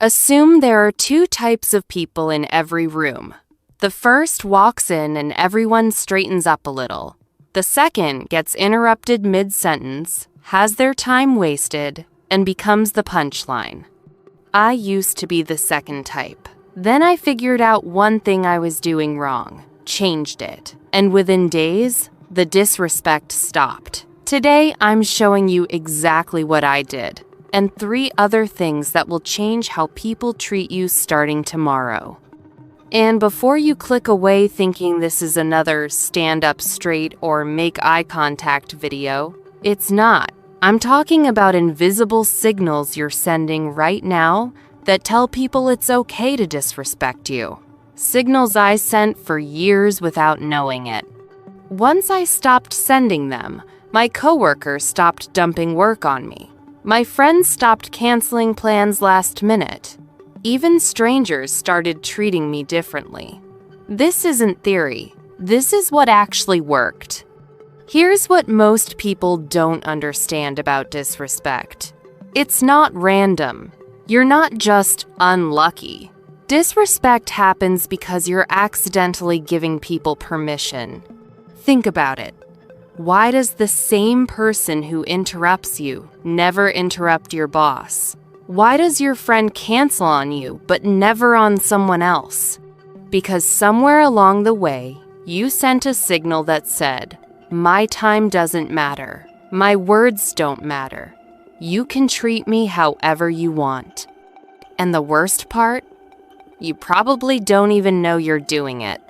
Assume there are two types of people in every room. The first walks in and everyone straightens up a little. The second gets interrupted mid-sentence, has their time wasted, and becomes the punchline. I used to be the second type. Then I figured out one thing I was doing wrong, changed it, and within days, the disrespect stopped. Today, I'm showing you exactly what I did, and 3 other things that will change how people treat you starting tomorrow. And before you click away thinking this is another stand up straight or make eye contact video, it's not. I'm talking about invisible signals you're sending right now that tell people it's okay to disrespect you. Signals I sent for years without knowing it. Once I stopped sending them, my coworkers stopped dumping work on me. My friends stopped canceling plans last minute. Even strangers started treating me differently. This isn't theory. This is what actually worked. Here's what most people don't understand about disrespect. It's not random. You're not just unlucky. Disrespect happens because you're accidentally giving people permission. Think about it. Why does the same person who interrupts you never interrupt your boss? Why does your friend cancel on you but never on someone else? Because somewhere along the way, you sent a signal that said, "My time doesn't matter. My words don't matter. You can treat me however you want." And the worst part? You probably don't even know you're doing it.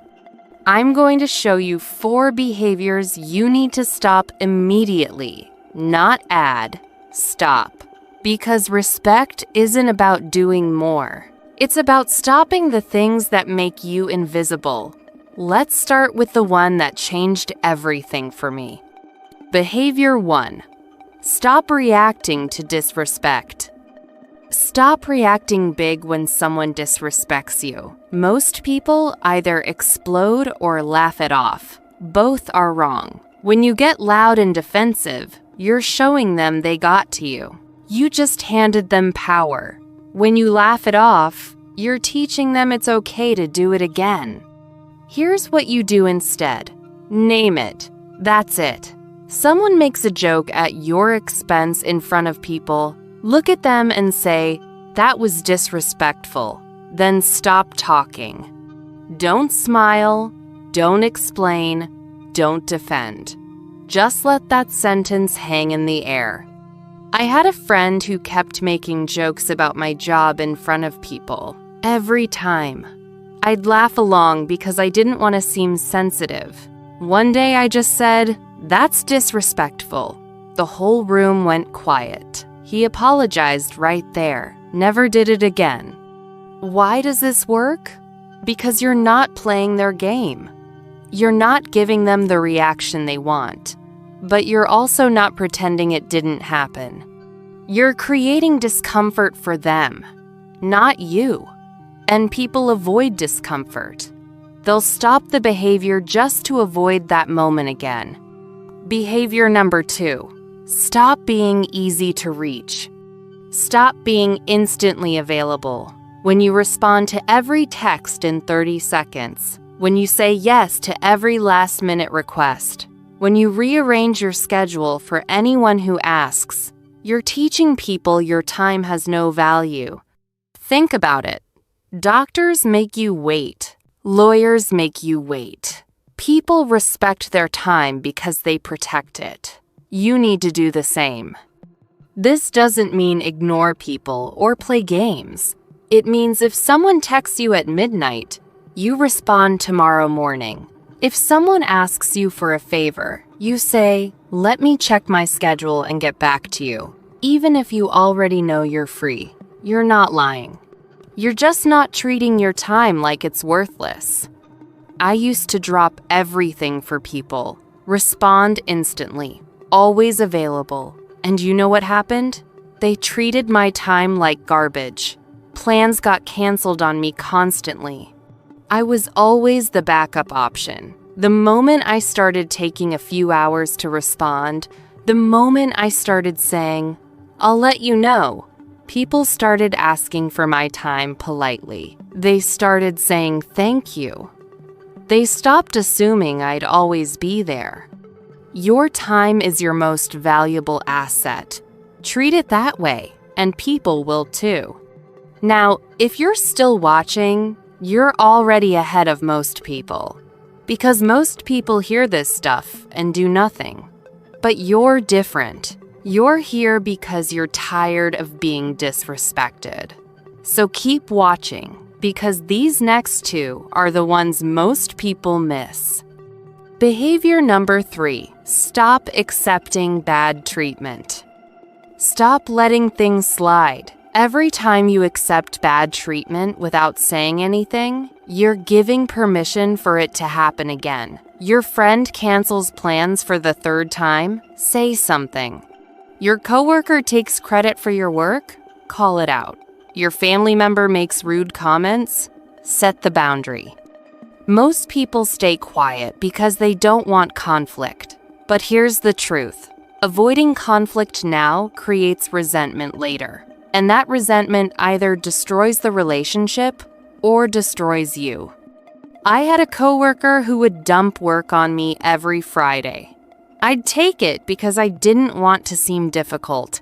I'm going to show you 4 behaviors you need to stop immediately, not add, stop. Because respect isn't about doing more. It's about stopping the things that make you invisible. Let's start with the one that changed everything for me. Behavior 1. Stop reacting to disrespect. Stop reacting big when someone disrespects you. Most people either explode or laugh it off. Both are wrong. When you get loud and defensive, you're showing them they got to you. You just handed them power. When you laugh it off, you're teaching them it's okay to do it again. Here's what you do instead. Name it. That's it. Someone makes a joke at your expense in front of people. Look at them and say, "That was disrespectful." Then stop talking. Don't smile, don't explain, don't defend. Just let that sentence hang in the air. I had a friend who kept making jokes about my job in front of people. Every time. I'd laugh along because I didn't want to seem sensitive. One day I just said, "That's disrespectful." The whole room went quiet. He apologized right there, never did it again. Why does this work? Because you're not playing their game. You're not giving them the reaction they want, but you're also not pretending it didn't happen. You're creating discomfort for them, not you. And people avoid discomfort. They'll stop the behavior just to avoid that moment again. Behavior number 2. Stop being easy to reach. Stop being instantly available. When you respond to every text in 30 seconds. When you say yes to every last-minute request. When you rearrange your schedule for anyone who asks. You're teaching people your time has no value. Think about it. Doctors make you wait. Lawyers make you wait. People respect their time because they protect it. You need to do the same. This doesn't mean ignore people or play games. It means if someone texts you at midnight, you respond tomorrow morning. If someone asks you for a favor, you say, "Let me check my schedule and get back to you." Even if you already know you're free, you're not lying. You're just not treating your time like it's worthless. I used to drop everything for people, respond instantly, always available. And you know what happened? They treated my time like garbage. Plans got canceled on me constantly. I was always the backup option. The moment I started taking a few hours to respond, the moment I started saying, "I'll let you know," People started asking for my time politely. They started saying thank you. They stopped assuming I'd always be there. Your time is your most valuable asset. Treat it that way, and people will too. Now, if you're still watching, you're already ahead of most people. Because most people hear this stuff and do nothing. But you're different. You're here because you're tired of being disrespected. So keep watching, because these next two are the ones most people miss. Behavior number 3, stop accepting bad treatment. Stop letting things slide. Every time you accept bad treatment without saying anything, you're giving permission for it to happen again. Your friend cancels plans for the 3rd time, say something. Your coworker takes credit for your work, call it out. Your family member makes rude comments, set the boundary. Most people stay quiet because they don't want conflict. But here's the truth. Avoiding conflict now creates resentment later. And that resentment either destroys the relationship or destroys you. I had a coworker who would dump work on me every Friday. I'd take it because I didn't want to seem difficult.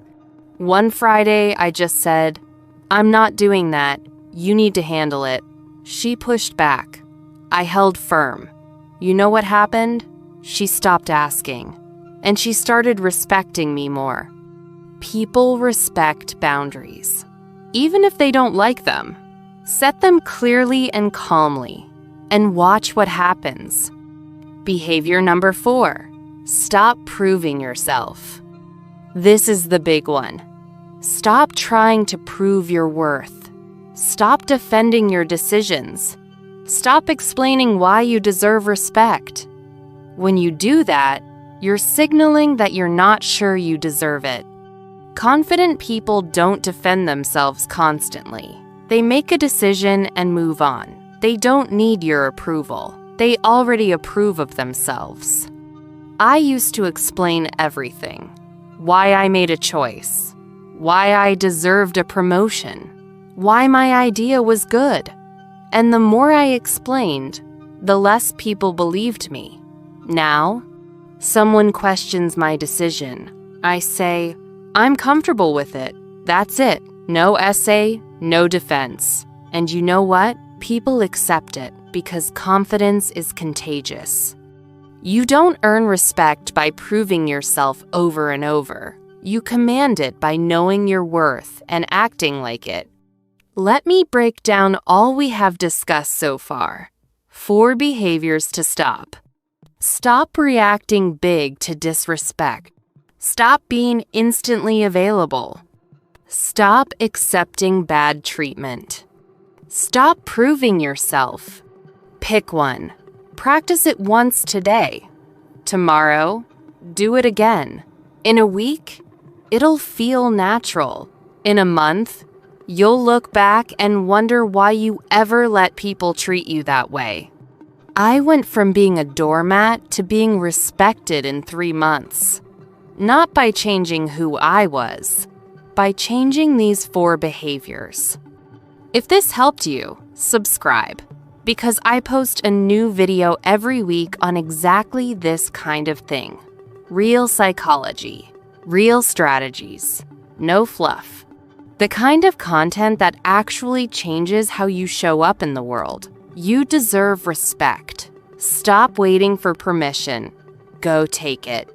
One Friday, I just said, "I'm not doing that. You need to handle it." She pushed back. I held firm. You know what happened? She stopped asking, and she started respecting me more. People respect boundaries, even if they don't like them. Set them clearly and calmly, and watch what happens. Behavior number 4, stop proving yourself. This is the big one. Stop trying to prove your worth. Stop defending your decisions. Stop explaining why you deserve respect. When you do that, you're signaling that you're not sure you deserve it. Confident people don't defend themselves constantly. They make a decision and move on. They don't need your approval. They already approve of themselves. I used to explain everything. Why I made a choice. Why I deserved a promotion. Why my idea was good. And the more I explained, the less people believed me. Now, someone questions my decision. I say, "I'm comfortable with it. That's it. No essay, no defense." And you know what? People accept it because confidence is contagious. You don't earn respect by proving yourself over and over. You command it by knowing your worth and acting like it. Let me break down all we have discussed so far. 4 behaviors to stop. Stop reacting big to disrespect. Stop being instantly available. Stop accepting bad treatment. Stop proving yourself. Pick one. Practice it once today. Tomorrow, do it again. In a week, it'll feel natural. In a month, you'll look back and wonder why you ever let people treat you that way. I went from being a doormat to being respected in 3 months. Not by changing who I was, by changing these 4 behaviors. If this helped you, subscribe, because I post a new video every week on exactly this kind of thing. Real psychology, real strategies, no fluff. The kind of content that actually changes how you show up in the world. You deserve respect. Stop waiting for permission. Go take it.